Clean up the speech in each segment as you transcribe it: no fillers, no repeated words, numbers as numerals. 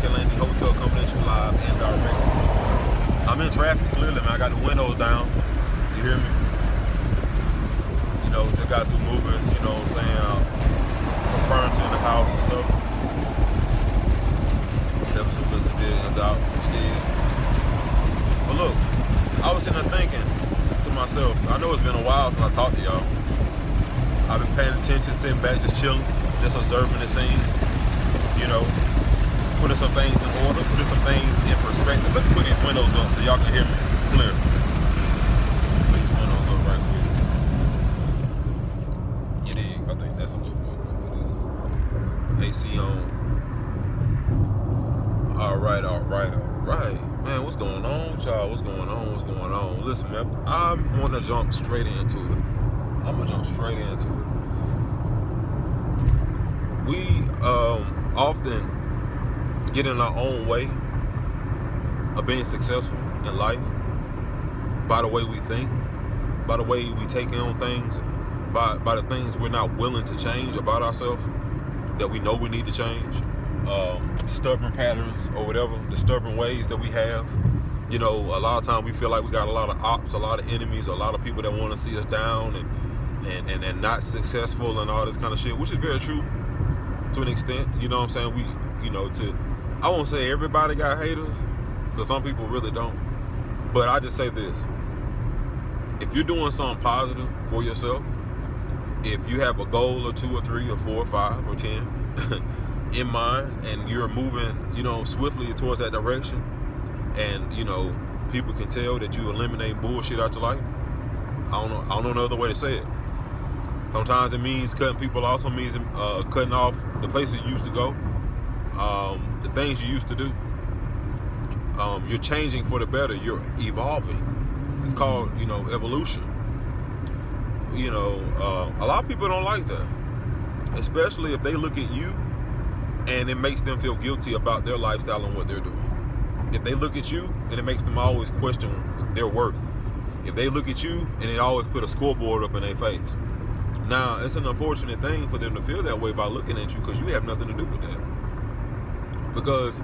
K.LaNe Hotel coming at you live and direct. I'm in traffic clearly, man. I got the windows down. You hear me? You know, just got through moving, you know what I'm saying? Some furniture in the house and stuff. There was some good civilians out. You did. But look, I was sitting there thinking to myself, I know it's been a while since I talked to y'all. I've been paying attention, sitting back, just chilling, just observing the scene, you know, putting some things in order, putting some things in perspective. Let me put these windows up so y'all can hear me clear. Put these windows up right quick. You dig? I think that's a little bit. Put this AC on. All right. Man, what's going on, y'all? What's going on? Listen, man, I want to jump straight into it. We often get in our own way of being successful in life by the way we think, by the way we take on things, by the things we're not willing to change about ourselves that we know we need to change. Stubborn patterns or whatever, the stubborn ways that we have. You know, a lot of times we feel like we got a lot of ops, a lot of enemies, a lot of people that want to see us down and not successful and all this kind of shit, which is very true to an extent. You know what I'm saying? We, you know, I won't say everybody got haters, because some people really don't. But I just say this: if you're doing something positive for yourself, if you have a goal or 2 or 3 or 4 or 5 or 10 in mind, and you're moving, you know, swiftly towards that direction, and you know, people can tell that you eliminate bullshit out your life. I don't know another way to say it. Sometimes it means cutting people off. Some means cutting off the places you used to go, the things you used to do. You're changing for the better. You're evolving. It's called, you know, evolution. You know, a lot of people don't like that, especially if they look at you and it makes them feel guilty about their lifestyle and what they're doing. If they look at you and it makes them always question their worth. If they look at you and it always put a scoreboard up in their face. Now, it's an unfortunate thing for them to feel that way by looking at you, because you have nothing to do with that. Because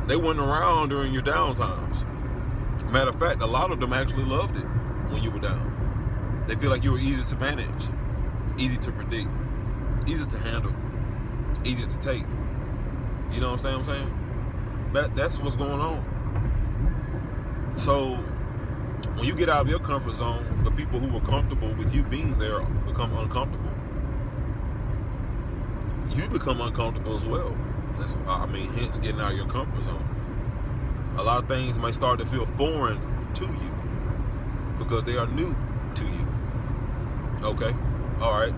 they weren't around during your down times. Matter of fact, a lot of them actually loved it when you were down. They feel like you were easy to manage, easy to predict, easy to handle, easy to take. You know what I'm saying? That's what's going on. So when you get out of your comfort zone, the people who were comfortable with you being there become uncomfortable. You become uncomfortable as well. Hence getting out of your comfort zone. A lot of things might start to feel foreign to you because they are new to you. Okay? All right.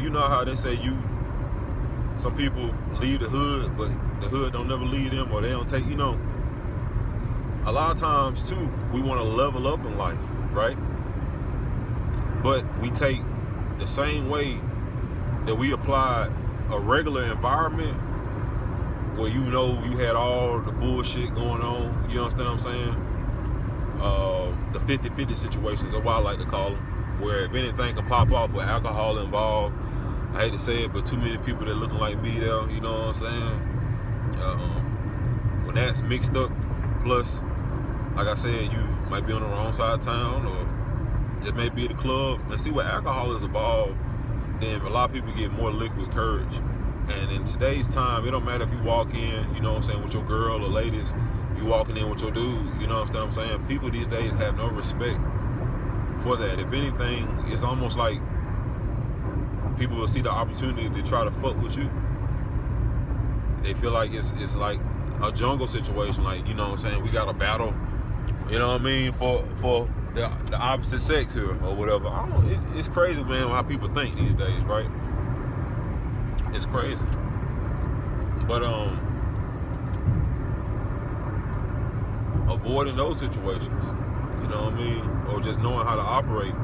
You know how they say some people leave the hood, but the hood don't never leave them, or they don't take, you know. A lot of times, too, we want to level up in life, right? But we take the same way that we apply a regular environment where you know you had all the bullshit going on, you understand what I'm saying? The 50-50 situations are what I like to call them, where if anything can pop off with alcohol involved, I hate to say it, but too many people that looking like me there, you know what I'm saying? When that's mixed up, plus, like I said, you might be on the wrong side of town, or just maybe at the club. And see, what alcohol is involved, then a lot of people get more liquid courage. And in today's time, it don't matter if you walk in, you know what I'm saying, with your girl or ladies, you walking in with your dude, you know what I'm saying? People these days have no respect for that. If anything, it's almost like people will see the opportunity to try to fuck with you. They feel like it's like a jungle situation, like, you know what I'm saying, we got a battle, you know what I mean, for the opposite sex here or whatever. It's crazy, man, how people think these days, right? It's crazy. But avoiding those situations, you know what I mean, or just knowing how to operate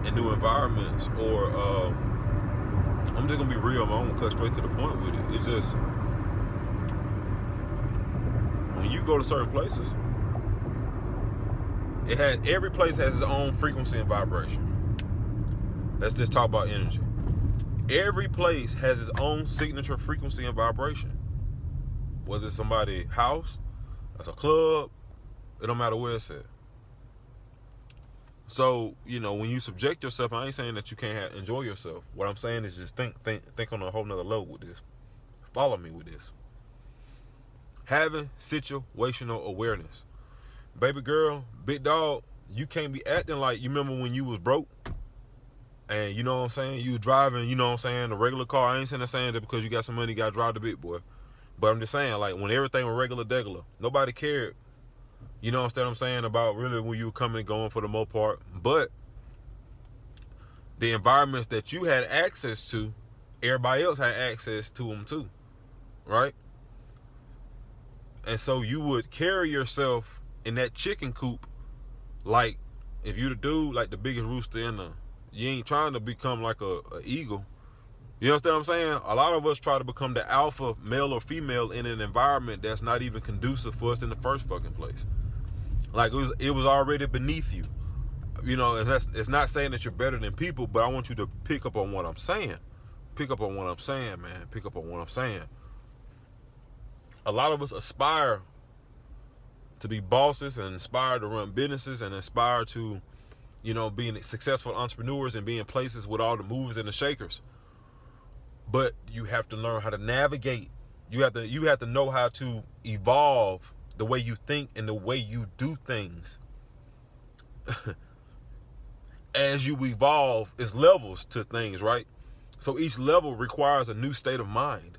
in new environments, or I'm just gonna be real, man. I'm gonna cut straight to the point with it. It's just, when you go to certain places, every place has its own frequency and vibration. Let's just talk about energy. Every place has its own signature frequency and vibration. Whether it's somebody's house, that's a club, it don't matter where it's at. So, when you subject yourself, I ain't saying that you can't enjoy yourself. What I'm saying is just think on a whole nother level with this. Follow me with this. Having situational awareness. Baby girl, big dog, you can't be acting like, you remember when you was broke? And you know what I'm saying? You was driving, the regular car. I ain't saying that because you got some money, you got to drive the big boy. But I'm just saying, like, when everything was regular, nobody cared. You know what I'm saying? About really when you were coming and going for the most part. But the environments that you had access to, everybody else had access to them too. Right? And so you would carry yourself in that chicken coop like, if you the dude, like the biggest rooster in the, you ain't trying to become like a eagle. You understand what I'm saying? A lot of us try to become the alpha male or female in an environment that's not even conducive for us in the first fucking place. Like it was already beneath you. It's not saying that you're better than people, but I want you to pick up on what I'm saying. Pick up on what I'm saying, man. Pick up on what I'm saying. A lot of us aspire to be bosses and aspire to run businesses and aspire to, being successful entrepreneurs and being places with all the movers and the shakers. But you have to learn how to navigate. You have to know how to evolve the way you think and the way you do things. As you evolve, it's levels to things, right? So each level requires a new state of mind.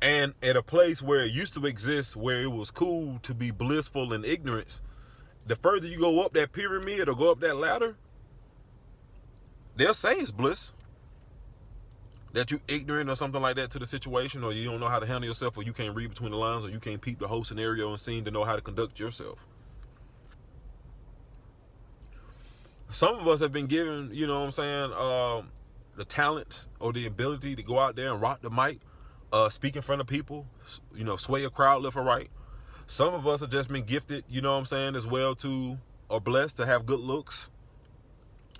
And at a place where it used to exist, where it was cool to be blissful in ignorance, the further you go up that pyramid or go up that ladder, they'll say it's bliss. That you ignorant or something like that to the situation, or you don't know how to handle yourself, or you can't read between the lines, or you can't peep the whole scenario and scene to know how to conduct yourself. Some of us have been given, the talents or the ability to go out there and rock the mic, speak in front of people, sway a crowd left or right. Some of us have just been gifted, as well to, or blessed to have good looks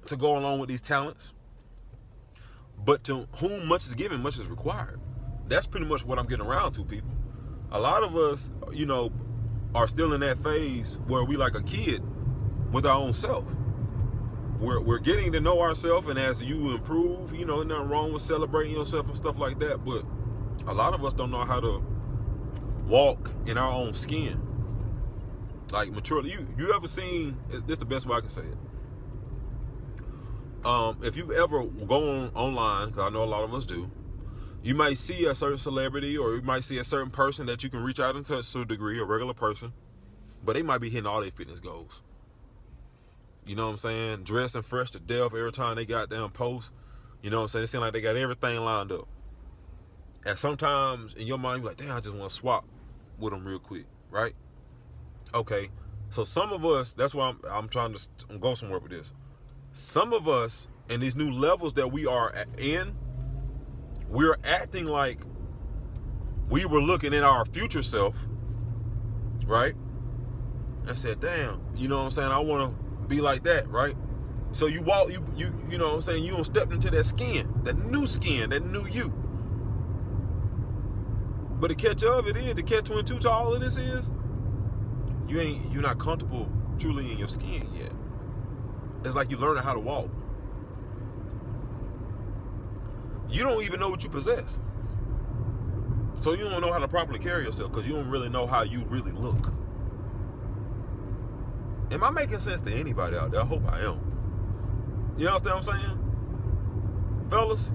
to go along with these talents. But to whom much is given, much is required. That's pretty much what I'm getting around to, people. A lot of us, are still in that phase where we like a kid with our own self. We're getting to know ourselves, and as you improve, nothing wrong with celebrating yourself and stuff like that. But a lot of us don't know how to walk in our own skin. Like maturely. You ever seen, this is the best way I can say it. If you've ever gone online, because I know a lot of us do, you might see a certain celebrity, or you might see a certain person that you can reach out and touch to a degree, a regular person, but they might be hitting all their fitness goals. You know what I'm saying? Dressed and fresh to death every time they got down post. You know what I'm saying? It seems like they got everything lined up. And sometimes in your mind, you're like, damn, I just want to swap with them real quick, right? Okay, so some of us, that's why I'm trying to go somewhere with this. Some of us, in these new levels that we are in, we're acting like we were looking at our future self, right? And said, damn, you know what I'm saying? I want to be like that, right? So you walk, you know what I'm saying? You don't step into that skin, that new you. But the catch of it is, the catch-22 to all of this is, you're not comfortable truly in your skin yet. It's like you're learning how to walk. You don't even know what you possess. So you don't know how to properly carry yourself because you don't really know how you really look. Am I making sense to anybody out there? I hope I am. You understand what I'm saying? Fellas?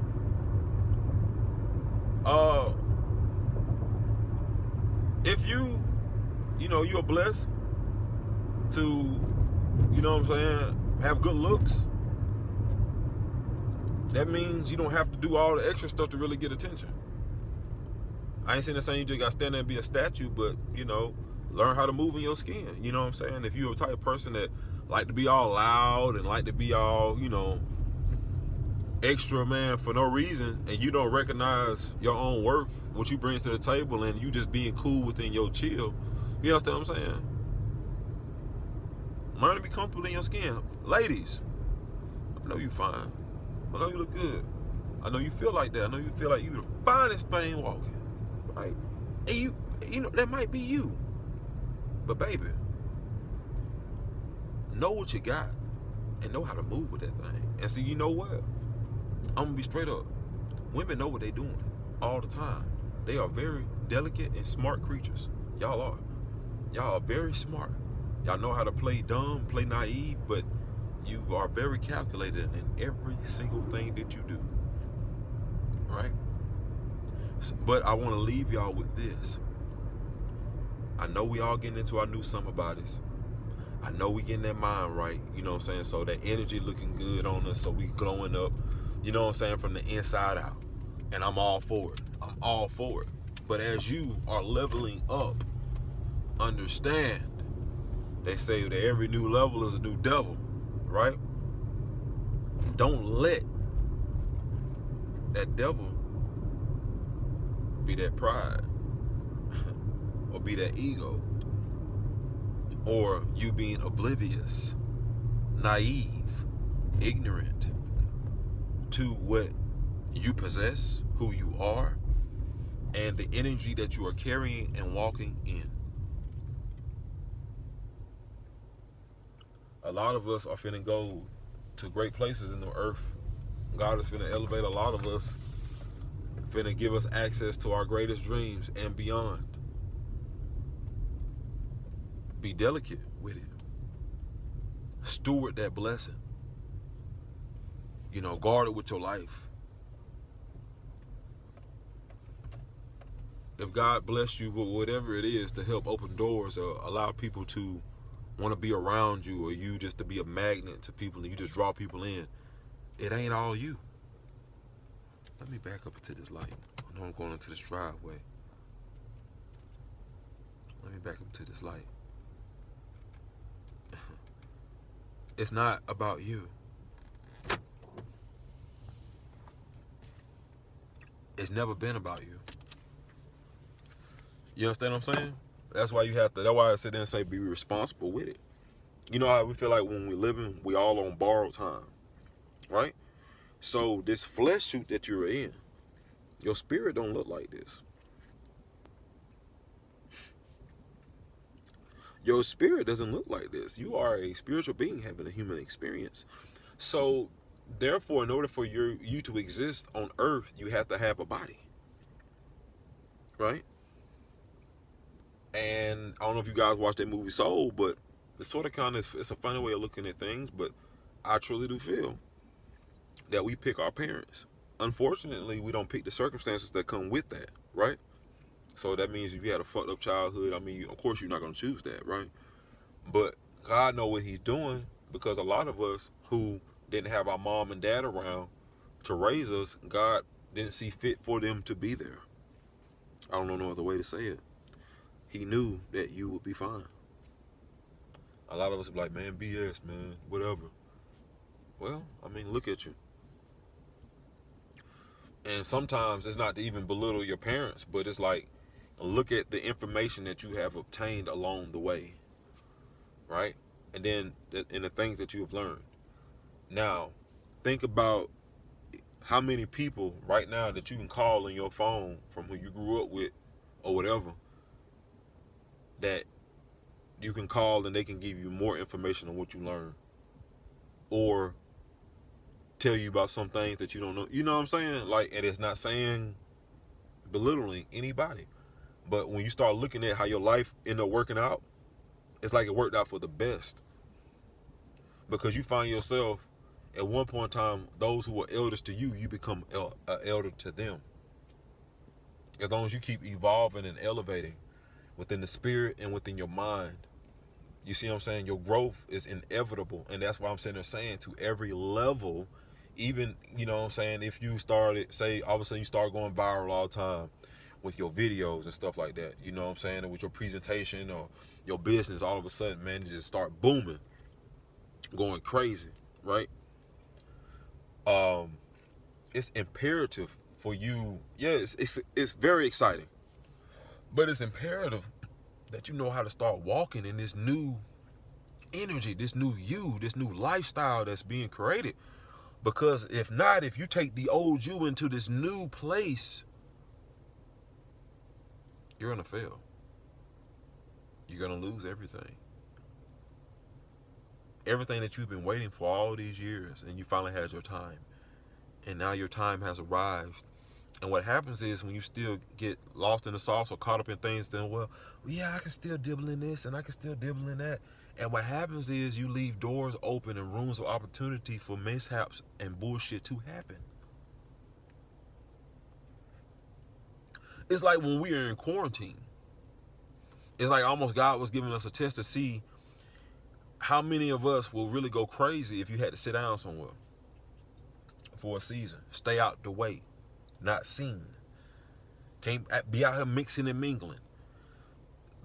If you're blessed to, have good looks, that means you don't have to do all the extra stuff to really get attention. I ain't saying you just got to stand there and be a statue, but, learn how to move in your skin. You know what I'm saying? If you're a type of person that like to be all loud and like to be all, extra, man, for no reason, and you don't recognize your own worth, what you bring to the table, and you just being cool within your chill, you understand what I'm saying? Learn to be comfortable in your skin. Ladies, I know you fine. I know you look good. I know you feel like that. I know you feel like you the finest thing walking, right? And you know, that might be you. But baby, know what you got and know how to move with that thing. And see, you know what? I'm gonna be straight up. Women know what they're doing all the time. They are very delicate and smart creatures. Y'all are. Y'all are very smart. Y'all know how to play dumb, play naive, but you are very calculated in every single thing that you do. Right? But I want to leave y'all with this. I know we all getting into our new summer bodies. I know we getting that mind right, you know what I'm saying? So that energy looking good on us, so we glowing up, you know what I'm saying, from the inside out. And I'm all for it. I'm all for it. But as you are leveling up, understand, they say that every new level is a new devil, right? Don't let that devil be that pride or be that ego, or you being oblivious, naive, ignorant to what you possess, who you are, and the energy that you are carrying and walking in. A lot of us are finna go to great places in the earth. God is finna elevate a lot of us, finna give us access to our greatest dreams and beyond. Be delicate with it. Steward that blessing. You know, guard it with your life. If God bless you with whatever it is to help open doors or allow people to want to be around you, or you just to be a magnet to people and you just draw people in, it ain't all you. Let me back up into this light. I know I'm going into this driveway. Let me back up to this light. It's not about you. It's never been about you. You understand what I'm saying? That's why you have to, that's why I sit there and say be responsible with it. You know how we feel like when we're living, we all on borrowed time, right? So this flesh suit that you're in, your spirit don't look like this. Your spirit doesn't look like this. You are a spiritual being having a human experience. So therefore, in order for you to exist on earth, you have to have a body, right? And I don't know if you guys watched that movie Soul, but it's sort of kind of, it's a funny way of looking at things, but I truly do feel that we pick our parents. Unfortunately, we don't pick the circumstances that come with that, right? So that means if you had a fucked up childhood, I mean, of course you're not going to choose that, right? But God know what he's doing, because a lot of us who didn't have our mom and dad around to raise us, God didn't see fit for them to be there. I don't know no other way to say it. He knew that you would be fine. A lot of us be like, man, BS, man, whatever. Well, I mean, look at you. And sometimes it's not to even belittle your parents, but it's like, look at the information that you have obtained along the way, right? And then in the things that you have learned. Now, think about how many people right now that you can call on your phone from who you grew up with or whatever, that you can call and they can give you more information on what you learned, or tell you about some things that you don't know. You know what I'm saying? Like, and it's not saying belittling anybody, but when you start looking at how your life ended up working out, it's like it worked out for the best, because you find yourself at one point in time, those who were elders to you, you become an elder to them. As long as you keep evolving and elevating within the spirit and within your mind, you see what I'm saying? Your growth is inevitable. And that's why I'm sitting there saying, to every level, even, you know what I'm saying, if you started, say, all of a sudden you start going viral all the time with your videos and stuff like that, you know what I'm saying, and with your presentation or your business, all of a sudden, man, you just start booming, going crazy, right? It's imperative for you. Yeah, it's very exciting, but it's imperative that you know how to start walking in this new energy, this new you, this new lifestyle that's being created. Because if not, if you take the old you into this new place, you're going to fail. You're going to lose everything. Everything that you've been waiting for all these years, and you finally had your time. And now your time has arrived. And what happens is when you still get lost in the sauce or caught up in things, then, well, yeah, I can still dibble in this and I can still dibble in that. And what happens is you leave doors open and rooms of opportunity for mishaps and bullshit to happen. It's like when we are in quarantine. It's like almost God was giving us a test to see how many of us will really go crazy if you had to sit down somewhere for a season. Stay out the way. Not seen. Can't be out here mixing and mingling.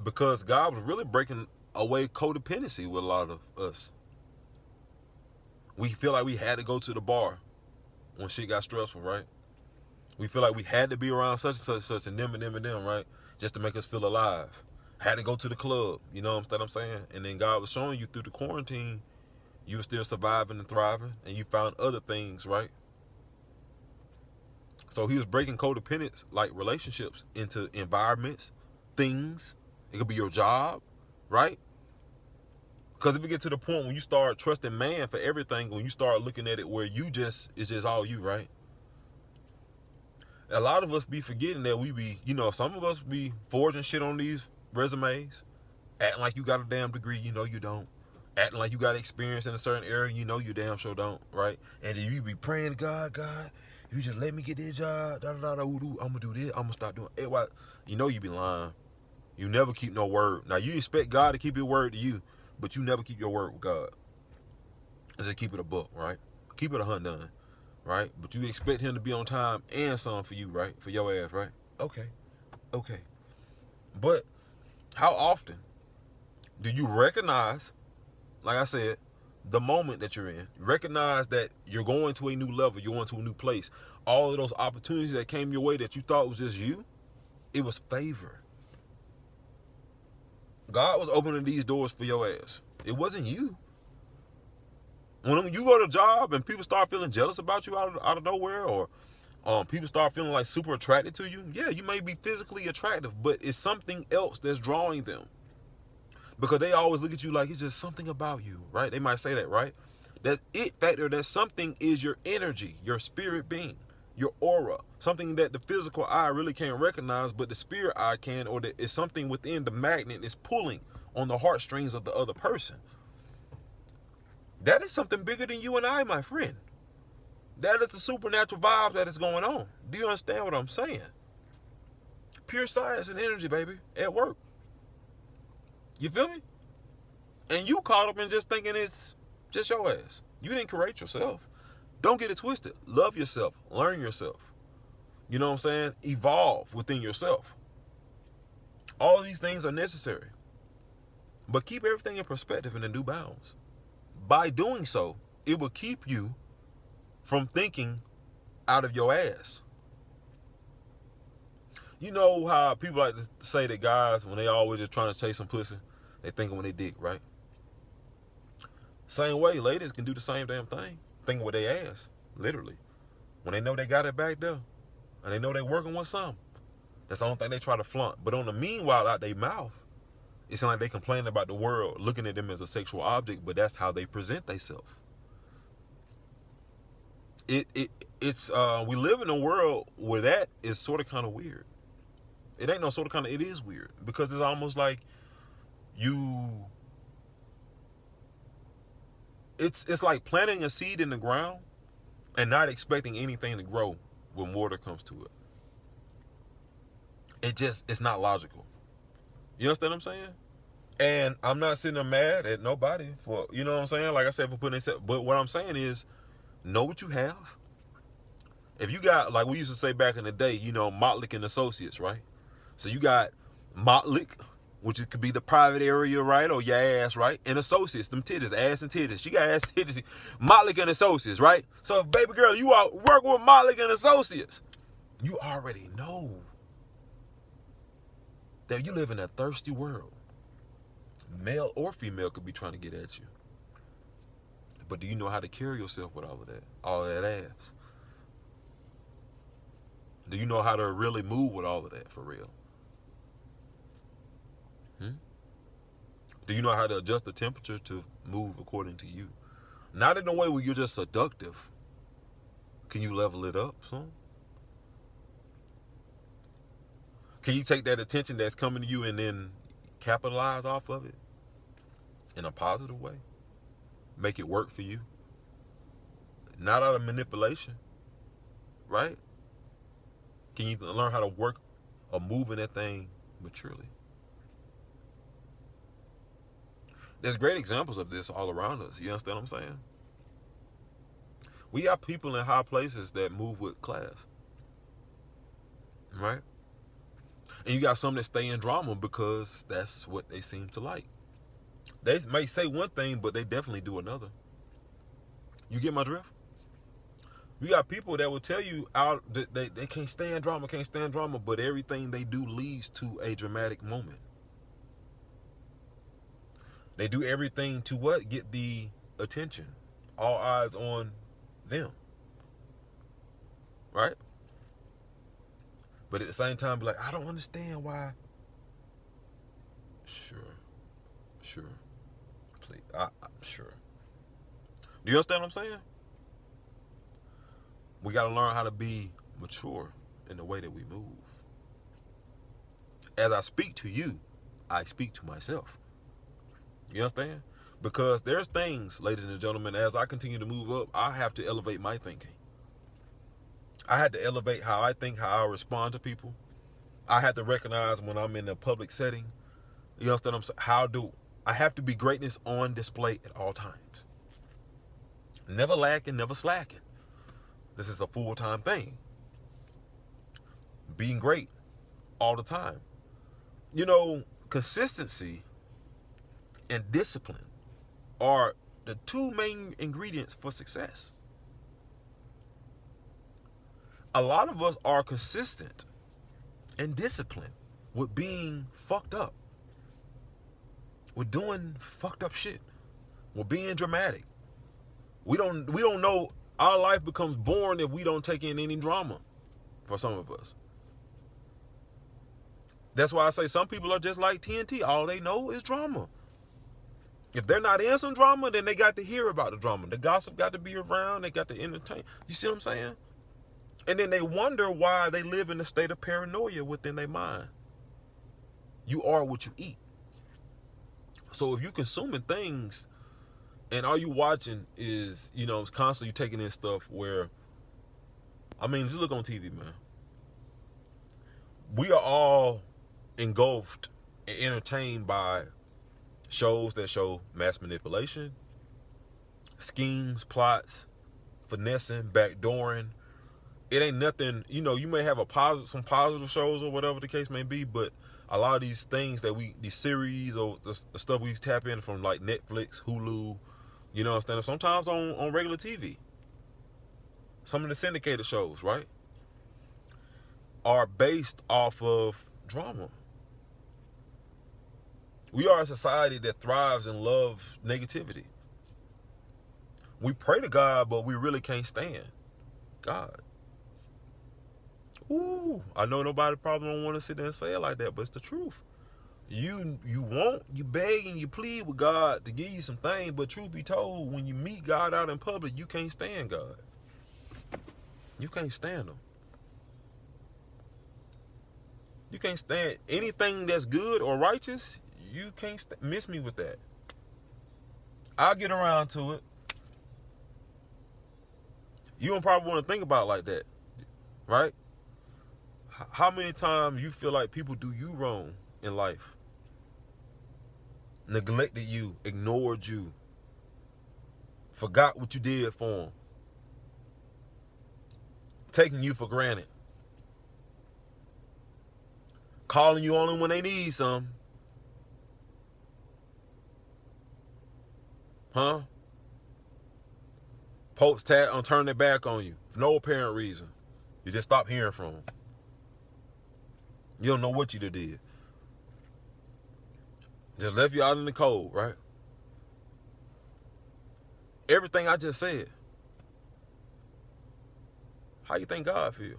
Because God was really breaking away codependency with a lot of us. We feel like we had to go to the bar when shit got stressful, right? We feel like we had to be around such and such and them, right? Just to make us feel alive. Had to go to the club, you know what I'm saying? And then God was showing you through the quarantine, you were still surviving and thriving, and you found other things, right? So he was breaking codependence, like relationships, into environments, things. It could be your job, right? Because if you get to the point when you start trusting man for everything, when you start looking at it where it's just all you, right? A lot of us be forgetting that we be, some of us be forging shit on these resumes, acting like you got a damn degree, you don't. Acting like you got experience in a certain area, you damn sure don't, right? And then you be praying to God, you just let me get this job, I'm gonna do this, I'm gonna start doing it. You be lying. You never keep no word. Now you expect God to keep his word to you, but you never keep your word with God. Just keep it a book, right? Keep it 100, right? But you expect him to be on time and some for you, right? For your ass, right? Okay. But how often do you recognize, like I said, the moment that you're in? Recognize that you're going to a new level, you're going to a new place. All of those opportunities that came your way that you thought was just you, it was favor. God was opening these doors for your ass. It wasn't you. When you go to a job and people start feeling jealous about you out of nowhere, or people start feeling like super attracted to you, yeah, you may be physically attractive, but it's something else that's drawing them. Because they always look at you like it's just something about you, right? They might say that, right? That it factor, that something is your energy, your spirit being, your aura, something that the physical eye really can't recognize, but the spirit eye can, or that it's something within the magnet is pulling on the heartstrings of the other person. That is something bigger than you and I, my friend. That is the supernatural vibe that is going on. Do you understand what I'm saying? Pure science and energy, baby, at work. You feel me? And you caught up in just thinking it's just your ass. You didn't create yourself. Don't get it twisted. Love yourself. Learn yourself. You know what I'm saying? Evolve within yourself. All of these things are necessary. But keep everything in perspective and in due bounds. By doing so, it will keep you from thinking out of your ass. You know how people like to say that guys, when they always just trying to chase some pussy, they thinking when they dick, right? Same way, ladies can do the same damn thing. Thinking with their ass, literally. When they know they got it back there, and they know they working with something, that's the only thing they try to flaunt. But on the meanwhile, out their mouth, it sounds like they complain about the world looking at them as a sexual object, but that's how they present themselves. It's we live in a world where that is sort of kind of weird. It ain't no sort of kind of, it is weird, because it's almost like it's like planting a seed in the ground and not expecting anything to grow when water comes to it. It's not logical. You understand what I'm saying? And I'm not sitting there mad at nobody for, you know what I'm saying? Like I said, for putting it, but what I'm saying is, know what you have. If you got, like we used to say back in the day, Motley and Associates, right? So you got Motley, which it could be the private area, right? Or your ass, right? And Associates, them titties, ass and titties. She got ass and titties. Motley and Associates, right? So if, baby girl, you are working with Motley and Associates, you already know that you live in a thirsty world. Male or female could be trying to get at you. But do you know how to carry yourself with all of that? All of that ass? Do you know how to really move with all of that for real? Do you know how to adjust the temperature to move according to you? Not in a way where you're just seductive. Can you level it up some? Can you take that attention that's coming to you and then capitalize off of it in a positive way? Make it work for you? Not out of manipulation, right? Can you learn how to work or move in that thing maturely? There's great examples of this all around us. You understand what I'm saying? We got people in high places that move with class, right? And you got some that stay in drama because that's what they seem to like. They may say one thing, but they definitely do another. You get my drift? You got people that will tell you out that they can't stand drama, but everything they do leads to a dramatic moment. They do everything to what? Get the attention. All eyes on them. Right? But at the same time, be like, I don't understand why. Sure. Please. Sure. Do you understand what I'm saying? We got to learn how to be mature in the way that we move. As I speak to you, I speak to myself. You understand? Because there's things, ladies and gentlemen, as I continue to move up, I have to elevate my thinking. I had to elevate how I think, how I respond to people. I had to recognize when I'm in a public setting, you understand what I'm saying? I have to be greatness on display at all times. Never lacking, never slacking. This is a full-time thing. Being great all the time. You know, consistency and discipline are the two main ingredients for success. A lot of us are consistent and disciplined with being fucked up. We're doing fucked up shit. We're being dramatic. We don't know. Our life becomes boring if we don't take in any drama for some of us. That's why I say some people are just like TNT. All they know is drama. If they're not in some drama, then they got to hear about the drama. The gossip got to be around. They got to entertain. You see what I'm saying? And then they wonder why they live in a state of paranoia within their mind. You are what you eat. So if you're consuming things and all you watching is, constantly taking in stuff where, just look on TV, man. We are all engulfed and entertained by shows that show mass manipulation, schemes, plots, finessing, backdooring. It ain't nothing, you may have some positive shows or whatever the case may be, but a lot of these things these series or the stuff we tap in from like Netflix, Hulu, sometimes on regular TV. Some of the syndicated shows, right, are based off of drama. We are a society that thrives and loves negativity. We pray to God, but we really can't stand God. Ooh, I know nobody probably don't want to sit there and say it like that, but it's the truth. You beg and you plead with God to give you some things, but truth be told, when you meet God out in public, you can't stand God. You can't stand him. You can't stand anything that's good or righteous. You can't miss me with that. I'll get around to it. You don't probably want to think about it like that, right? How many times you feel like people do you wrong in life? Neglected you, ignored you, forgot what you did for them, taking you for granted, calling you on them when they need some. Huh? Post tat on turn their back on you for no apparent reason. You just stop hearing from them. You don't know what you did. Just left you out in the cold, right? everything I just said, how you think God feel?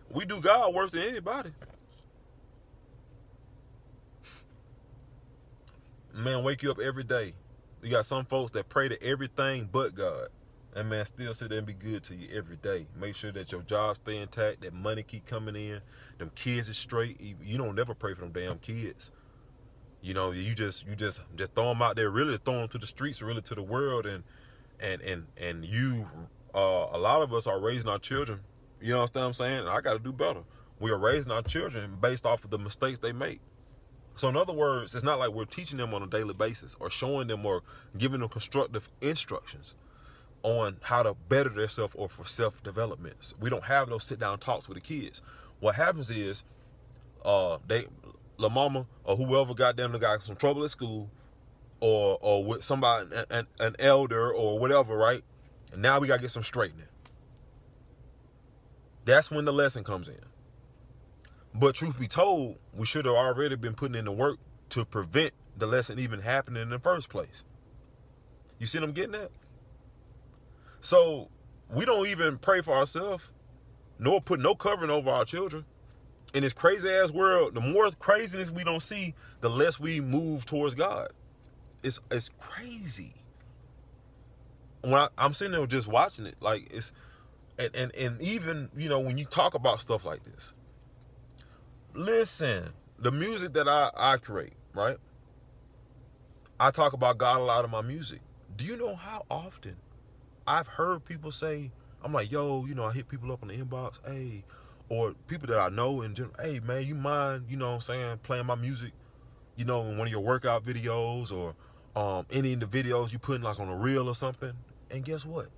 We do God worse than anybody. Man, wake you up every day. You got some folks that pray to everything but God. And man, still sit there and be good to you every day. Make sure that your job stay intact, that money keep coming in, them kids is straight. You don't never pray for them damn kids. You know, you just throw them out there, really throw them to the streets, really to the world, and you, a lot of us are raising our children. You know what I'm saying? I got to do better. We are raising our children based off of the mistakes they make. So in other words, it's not like we're teaching them on a daily basis or showing them or giving them constructive instructions on how to better themselves or for self-development. We don't have those sit-down talks with the kids. What happens is, la mama or whoever got some trouble at school, or with somebody, an elder or whatever, right? And now we gotta get some straightening. That's when the lesson comes in. But truth be told, we should have already been putting in the work to prevent the lesson even happening in the first place. You see what I'm getting at? So we don't even pray for ourselves, nor put no covering over our children. In this crazy ass world, the more craziness we don't see, the less we move towards God. It's crazy. When I'm sitting there just watching it, like it's, and even, you know, when you talk about stuff like this, listen, the music that I create, right? I talk about God a lot in my music. Do you know how often I've heard people say, I'm like, yo, you know, I hit people up on the inbox, hey, or people that I know in general, hey, man, you mind, you know what I'm saying, playing my music, you know, in one of your workout videos, or any of the videos you putting like on a reel or something. And guess what?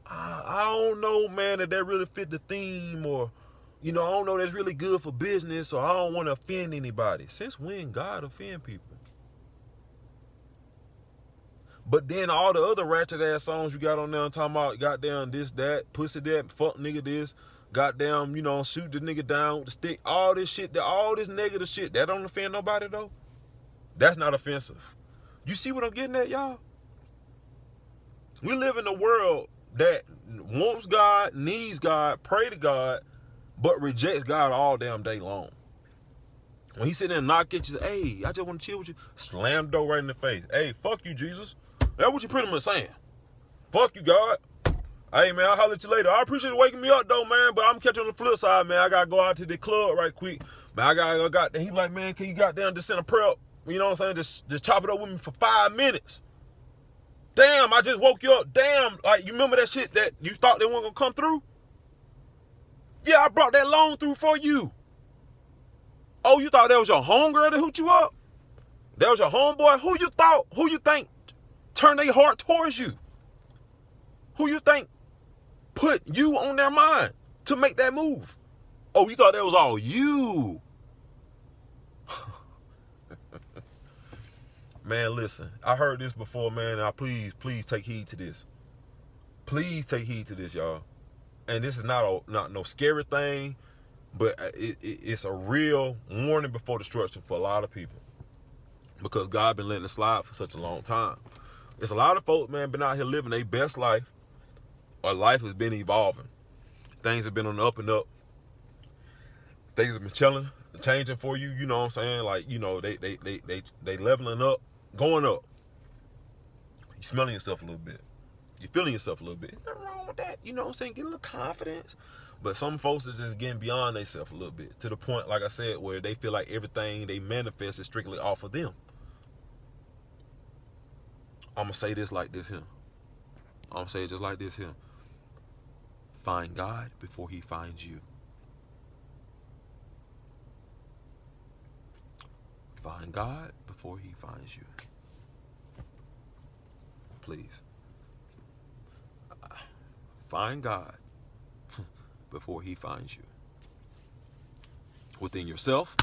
I don't know, man, that really fit the theme, or, you know, I don't know that's really good for business, or I don't want to offend anybody. Since when God offend people? But then all the other ratchet ass songs you got on there talking about goddamn this, that, pussy that, fuck nigga this, goddamn, you know, shoot the nigga down with the stick, all this shit, all this negative shit, that don't offend nobody though? That's not offensive. You see what I'm getting at, y'all? We live in a world that wants God, needs God, pray to God, but rejects God all damn day long. When he sit there and knock at you, hey, I just want to chill with you, slam the door right in the face. Hey, fuck you, Jesus. That's what you pretty much saying. Fuck you, God. Hey, man, I'll holler at you later. I appreciate you waking me up, though, man, but I'm catching on the flip side, man. I got to go out to the club right quick. Man, I got, he like, man, can you goddamn just send a prayer up? You know what I'm saying? Just chop it up with me for 5 minutes. Damn, I just woke you up. Damn, like, you remember that shit that you thought they weren't going to come through? Yeah, I brought that loan through for you. Oh, you thought that was your homegirl that hooked you up? That was your homeboy? Who you think turned their heart towards you? Who you think put you on their mind to make that move? Oh, you thought that was all you? Man, listen, I heard this before, man. Now, please take heed to this. Please take heed to this, y'all. And this is not no scary thing, but it's a real warning before destruction for a lot of people, because God been letting it slide for such a long time. It's a lot of folks, man, been out here living their best life, or life has been evolving. Things have been on the up and up. Things have been changing for you. You know what I'm saying? Like, you know, they leveling up, going up. You smelling yourself a little bit. You feeling yourself a little bit. Nothing wrong with that. You know what I'm saying? Get a little confidence. But some folks is just getting beyond themselves a little bit, to the point, like I said, where they feel like everything they manifest is strictly off of them. I'm going to say this like this here. I'm going to say it just like this here. Find God before he finds you. Find God before he finds you. Please. Find God before he finds you. Within yourself.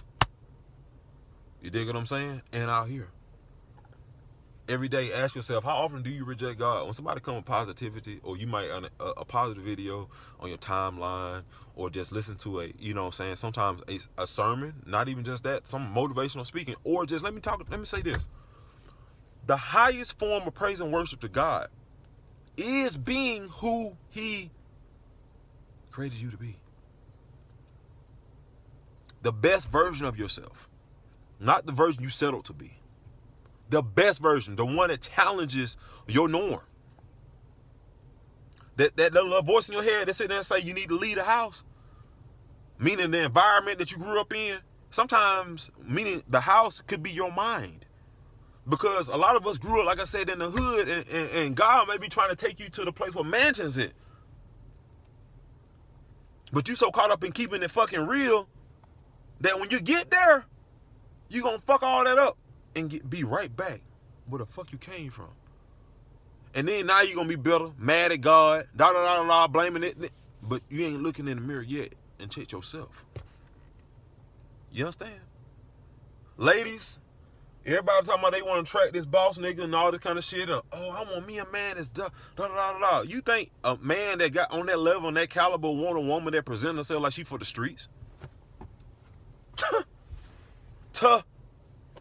You dig what I'm saying? And out here. Every day, ask yourself, how often do you reject God? When somebody come with positivity, or you might a positive video on your timeline, or just listen to a, you know what I'm saying, sometimes a sermon, not even just that, some motivational speaking, or just let me say this. The highest form of praise and worship to God is being who he created you to be. The best version of yourself, not the version you settled to be. The best version, the one that challenges your norm. That little voice in your head that sit there and say you need to leave the house, meaning the environment that you grew up in, sometimes meaning the house could be your mind. Because a lot of us grew up, like I said, in the hood, and God may be trying to take you to the place where mansions it. But you so caught up in keeping it fucking real that when you get there, you gonna fuck all that up and be right back where the fuck you came from. And then now you're gonna be better, mad at God, blaming it. But you ain't looking in the mirror yet and check yourself. You understand? Ladies, everybody talking about they want to track this boss nigga and all this kind of shit. Oh, I want me a man that's You think a man that got on that level, on that caliber, want a woman that presents herself like she for the streets?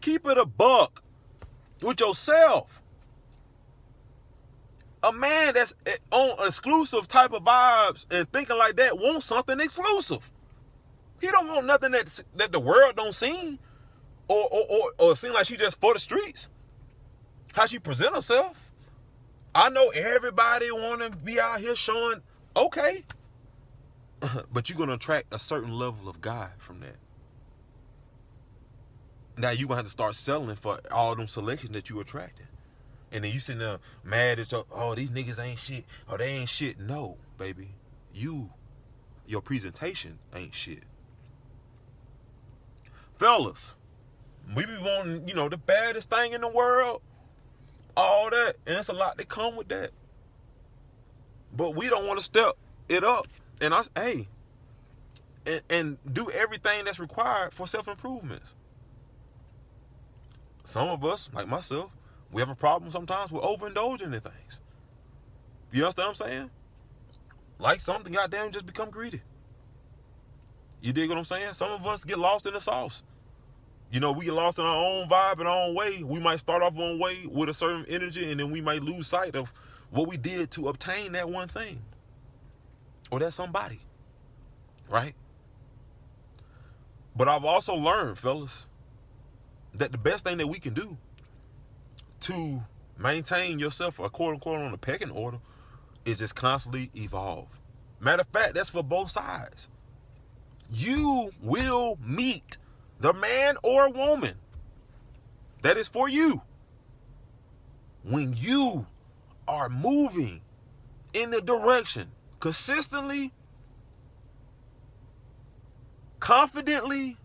Keep it a buck with yourself. A man that's on exclusive type of vibes and thinking like that wants something exclusive. He don't want nothing that the world don't see, or seem like she just for the streets. How she present herself. I know everybody want to be out here showing, okay, but you're gonna attract a certain level of guy from that. Now you're going to have to start settling for all them selections that you attracted. And then you sitting there mad at these niggas ain't shit. Oh, they ain't shit. No, baby. Your presentation ain't shit. Fellas, we be wanting, the baddest thing in the world. All that. And it's a lot that come with that. But we don't want to step it up. And and do everything that's required for self-improvements. Some of us, like myself, we have a problem sometimes with overindulging in things. You understand what I'm saying? Like something, goddamn, just become greedy. You dig what I'm saying? Some of us get lost in the sauce. We get lost in our own vibe and our own way. We might start off one way with a certain energy, and then we might lose sight of what we did to obtain that one thing. Or that somebody. Right? But I've also learned, fellas, that the best thing that we can do to maintain yourself, quote unquote, on the pecking order is just constantly evolve. Matter of fact, that's for both sides. You will meet the man or woman that is for you when you are moving in the direction consistently, confidently.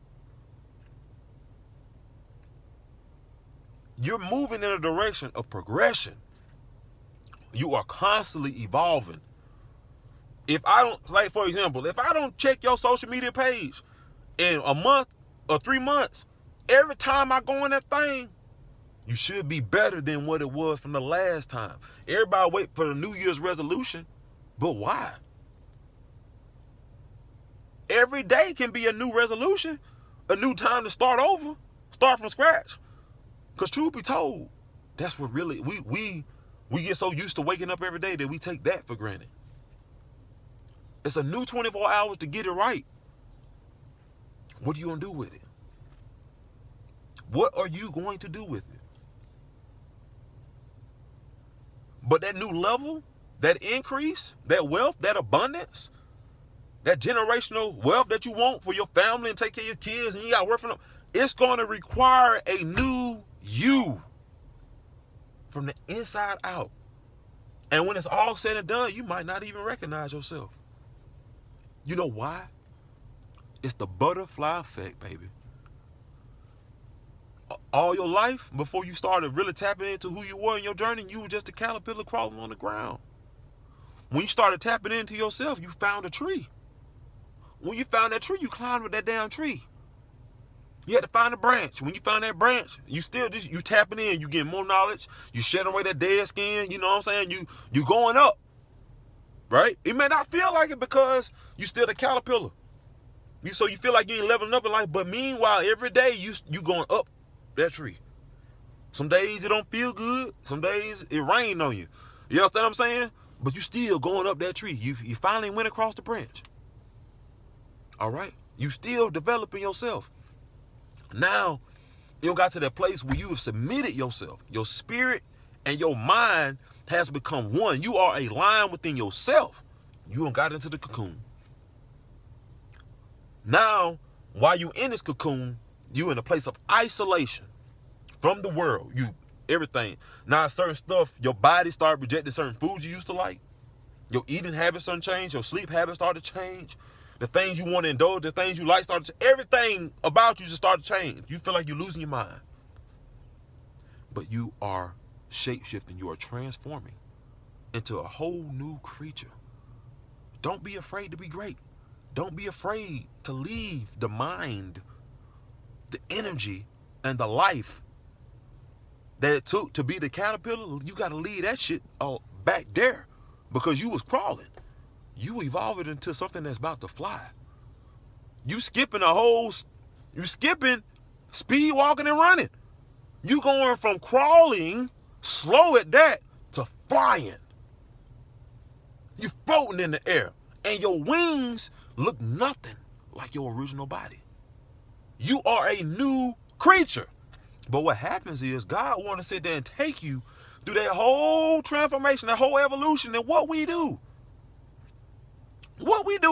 You're moving in a direction of progression. You are constantly evolving. If I don't, like for example, if I don't check your social media page in a month or 3 months, every time I go in that thing, you should be better than what it was from the last time. Everybody wait for the New Year's resolution, but why? Every day can be a new resolution, a new time to start over, start from scratch. Because truth be told, that's what really, we get so used to waking up every day that we take that for granted. It's a new 24 hours to get it right. What are you going to do with it? What are you going to do with it? But that new level, that increase, that wealth, that abundance, that generational wealth that you want for your family and take care of your kids and you got to work for them, it's going to require a new you from the inside out. And when it's all said and done, you might not even recognize yourself. You know why? It's the butterfly effect, baby. All your life, before you started really tapping into who you were in your journey, you were just a caterpillar crawling on the ground. When you started tapping into yourself, you found a tree. When you found that tree, you climbed with that damn tree. You had to find a branch. When you find that branch, you tapping in, you getting more knowledge, you shedding away that dead skin, you know what I'm saying? You going up. Right? It may not feel like it because you still the caterpillar. So you feel like you ain't leveling up in life, but meanwhile, every day you going up that tree. Some days it don't feel good. Some days it rain on you. You understand what I'm saying? But you still going up that tree. You finally went across the branch. All right? You still developing yourself. Now, you got to that place where you have submitted yourself. Your spirit and your mind has become one. You are a lion within yourself. You done got into the cocoon. Now, while you in this cocoon, you in a place of isolation from the world. Everything. Now, certain stuff, your body start rejecting certain foods you used to like. Your eating habits start to change. Your sleep habits start to change. The things you want to indulge, the things you like start to everything about you just start to change. You feel like you're losing your mind. But you are shape-shifting. You are transforming into a whole new creature. Don't be afraid to be great. Don't be afraid to leave the mind, the energy, and the life that it took to be the caterpillar. You got to leave that shit back there because you was crawling. You evolve it into something that's about to fly. You skipping speed walking and running. You going from crawling, slow at that, to flying. You floating in the air. And your wings look nothing like your original body. You are a new creature. But what happens is God want to sit there and take you through that whole transformation, that whole evolution. And what we do,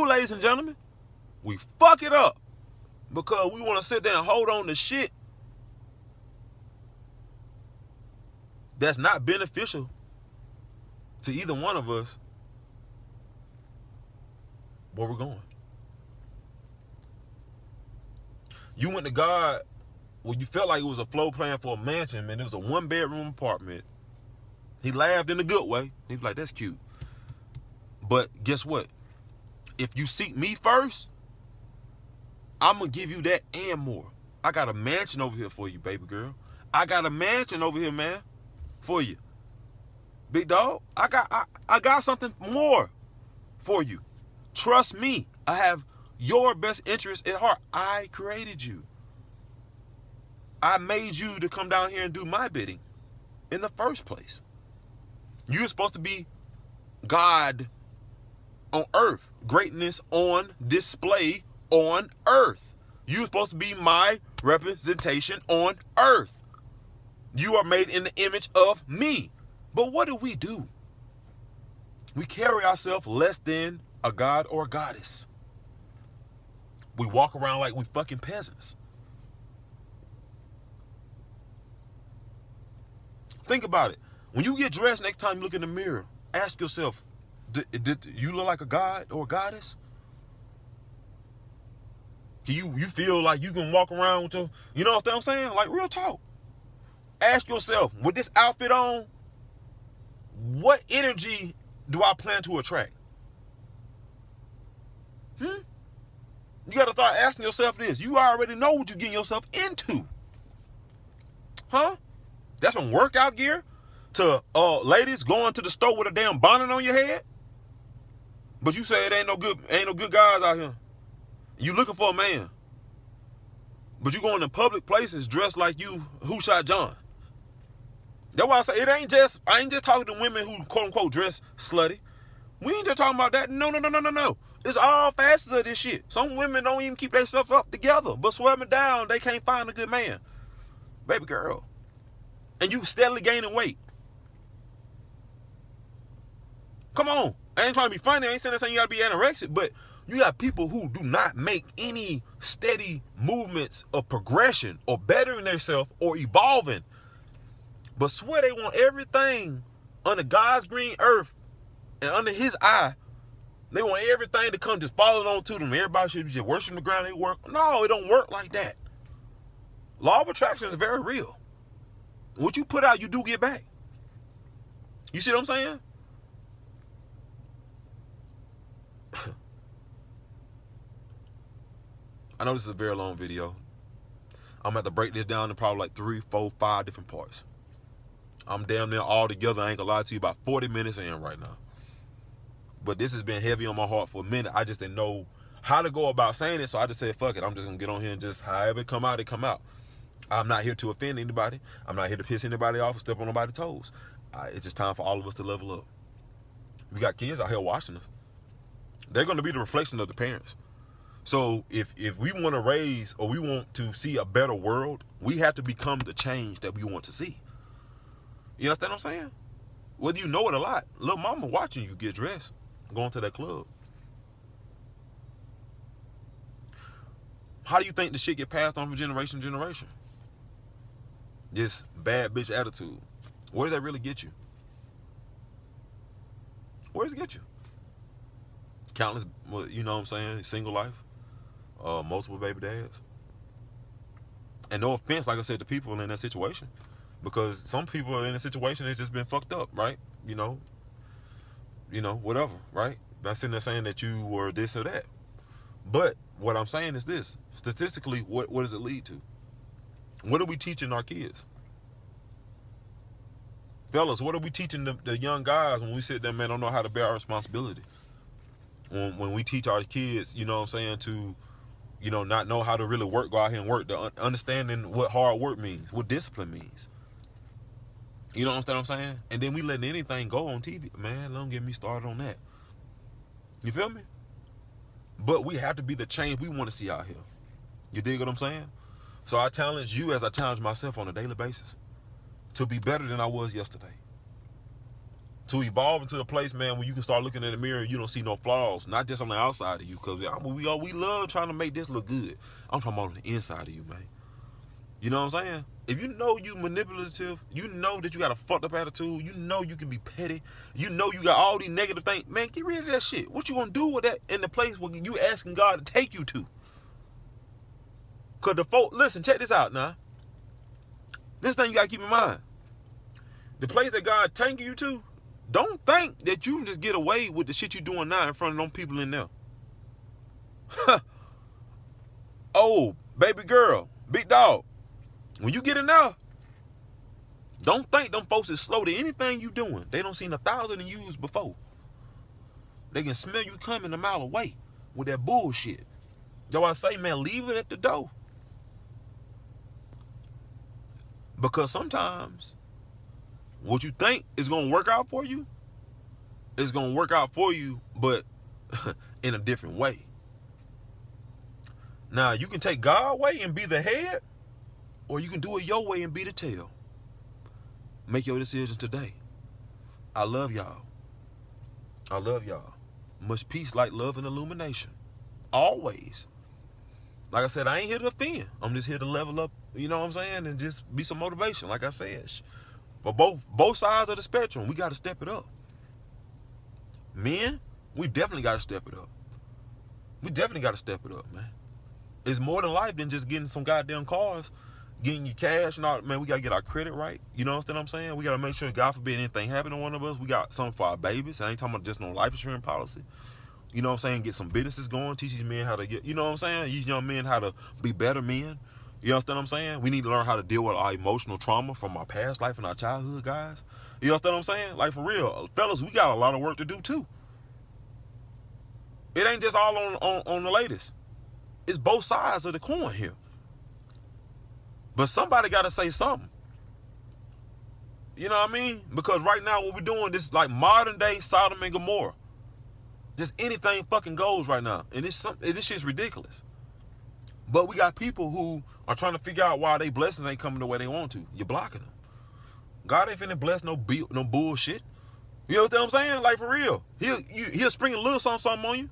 ladies and gentlemen, we fuck it up because we want to sit there and hold on to shit that's not beneficial to either one of us where we're going. You went to God when you felt like it was a flow plan for a mansion, man. It was a 1-bedroom apartment. He laughed in a good way. He was like, that's cute. But guess what? If you seek me first, I'm going to give you that and more. I got a mansion over here for you, baby girl. I got a mansion over here, man, for you. Big dog, I got something more for you. Trust me. I have your best interest at heart. I created you. I made you to come down here and do my bidding in the first place. You're supposed to be God on earth. Greatness on display on earth. You're supposed to be my representation on earth. You are made in the image of me. But what do? We carry ourselves less than a god or a goddess. We walk around like we fucking peasants. Think about it. When you get dressed, next time you look in the mirror, ask yourself, did you look like a god or a goddess? You feel like you can walk around with your, you know what I'm saying? Like, real talk. Ask yourself, with this outfit on, what energy do I plan to attract? You got to start asking yourself this. You already know what you're getting yourself into. Huh? That's from workout gear to ladies going to the store with a damn bonnet on your head. But you say it ain't no good guys out here. You looking for a man. But you going to public places dressed like you Who Shot John. That's why I say I ain't just talking to women who quote unquote dress slutty. We ain't just talking about that. No. It's all facets of this shit. Some women don't even keep their stuff up together, but swearing down, they can't find a good man. Baby girl. And you steadily gaining weight. Come on. I ain't trying to be funny. I ain't saying you gotta be anorexic, but you got people who do not make any steady movements of progression or bettering themselves or evolving, but swear they want everything under God's green earth and under his eye. They want everything to come just falling on to them. Everybody should be just worshiping the ground they work. No, it don't work like that. Law of attraction is very real. What you put out, you do get back. You see what I'm saying? I know this is a very long video. I'm gonna have to break this down in probably like 3, 4, 5 different parts. I'm damn near all together, I ain't gonna lie to you, about 40 minutes in right now. But this has been heavy on my heart for a minute. I just didn't know how to go about saying it, so I just said, fuck it. I'm just gonna get on here and just however it come out, it come out. I'm not here to offend anybody. I'm not here to piss anybody off or step on nobody's toes. It's just time for all of us to level up. We got kids out here watching us. They're gonna be the reflection of the parents. So if we want to raise or we want to see a better world, we have to become the change that we want to see. You understand what I'm saying? Whether you know it or not, little mama watching you get dressed, going to that club. How do you think the shit get passed on from generation to generation? This bad bitch attitude. Where does that really get you? Where does it get you? Countless, you know what I'm saying, single life, multiple baby dads. And no offense, like I said, to people in that situation. Because some people in a situation, it's just been fucked up, right? You know, whatever, right? Not sitting there saying that you were this or that. But what I'm saying is this. Statistically, what does it lead to? What are we teaching our kids? Fellas, what are we teaching the young guys when we sit there, man, don't know how to bear our responsibility? When we teach our kids, you know what I'm saying, to, you know, not know how to really work, go out here and work, understanding what hard work means, what discipline means. You know what I'm saying? And then we letting anything go on TV. Man, don't get me started on that. You feel me? But we have to be the change we want to see out here. You dig what I'm saying? So I challenge you as I challenge myself on a daily basis to be better than I was yesterday. To evolve into a place, man, where you can start looking in the mirror and you don't see no flaws, not just on the outside of you, because we love trying to make this look good. I'm talking about on the inside of you, man. You know what I'm saying? If you know you manipulative, you know that you got a fucked up attitude, you know you can be petty, you know you got all these negative things, man, get rid of that shit. What you gonna do with that in the place where you asking God to take you to? Because the folk, listen, check this out now. This thing you gotta keep in mind. The place that God taking you to, don't think that you can just get away with the shit you doing now in front of them people in there. Oh, baby girl, big dog. When you get in there, don't think them folks is slow to anything you doing. They don't seen 1,000 of yous before. They can smell you coming a mile away with that bullshit. That's why I say, man, leave it at the door. Because sometimes what you think is going to work out for you is going to work out for you, but in a different way. Now, you can take God's way and be the head, or you can do it your way and be the tail. Make your decision today. I love y'all. I love y'all. Much peace, light, love, and illumination. Always. Like I said, I ain't here to offend. I'm just here to level up, you know what I'm saying, and just be some motivation, like I said. But both sides of the spectrum, we got to step it up. Men, we definitely got to step it up. We definitely got to step it up, man. It's more than life than just getting some goddamn cars, getting your cash and all. Man, we got to get our credit right. You know what I'm saying? We got to make sure, God forbid, anything happen to one of us, we got something for our babies. I ain't talking about just no life insurance policy. You know what I'm saying? Get some businesses going, teach these men how to get, you know what I'm saying? These young men how to be better men. You understand what I'm saying? We need to learn how to deal with our emotional trauma from our past life and our childhood, guys. You understand what I'm saying? Like, for real, fellas, we got a lot of work to do, too. It ain't just all on the latest. It's both sides of the coin here. But somebody got to say something. You know what I mean? Because right now what we're doing, this is like modern day Sodom and Gomorrah. Just anything fucking goes right now. And this shit's ridiculous. But we got people who are trying to figure out why their blessings ain't coming the way they want to. You're blocking them. God ain't finna bless no bullshit. You know what I'm saying? Like, for real. He'll spring a little something on you.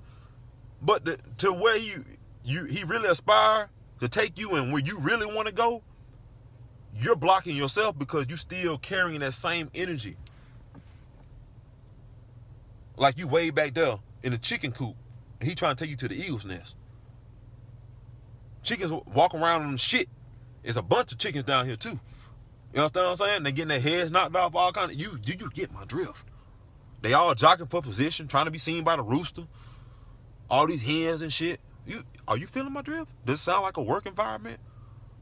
But to where he really aspire to take you and where you really want to go, you're blocking yourself because you still carrying that same energy. Like you way back there in the chicken coop, and he trying to take you to the eagle's nest. Chickens walk around on shit. There's a bunch of chickens down here too. You understand what I'm saying? They getting their heads knocked off, all kind of. You get my drift. They all jockeying for position, trying to be seen by the rooster. All these hens and shit. Are you feeling my drift? Does it sound like a work environment?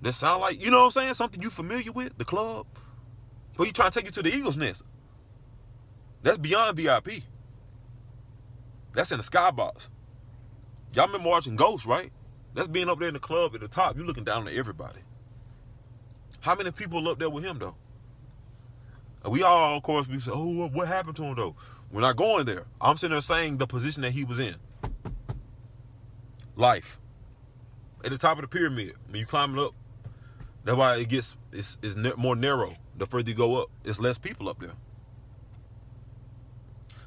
That sound like, you know what I'm saying, something you familiar with, the club. But he trying to take you to the Eagles Nest. That's beyond VIP. That's in the skybox. Y'all remember watching Ghost, right? That's being up there in the club at the top. You looking down at everybody. How many people up there with him, though? And we all, of course, we say, oh, what happened to him, though? We're not going there. I'm sitting there saying the position that he was in. Life. At the top of the pyramid. When you climb it up, that's why it gets, it's more narrow. The further you go up, it's less people up there.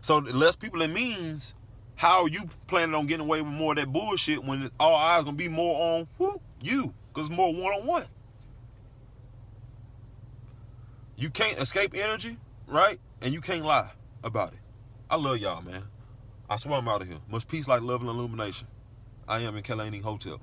So less people, it means, how are you planning on getting away with more of that bullshit when all eyes going to be more on you? Because it's more one-on-one. You can't escape energy, right? And you can't lie about it. I love y'all, man. I swear I'm out of here. Much peace, like love, and illumination. I am in K.LaNe Hotel.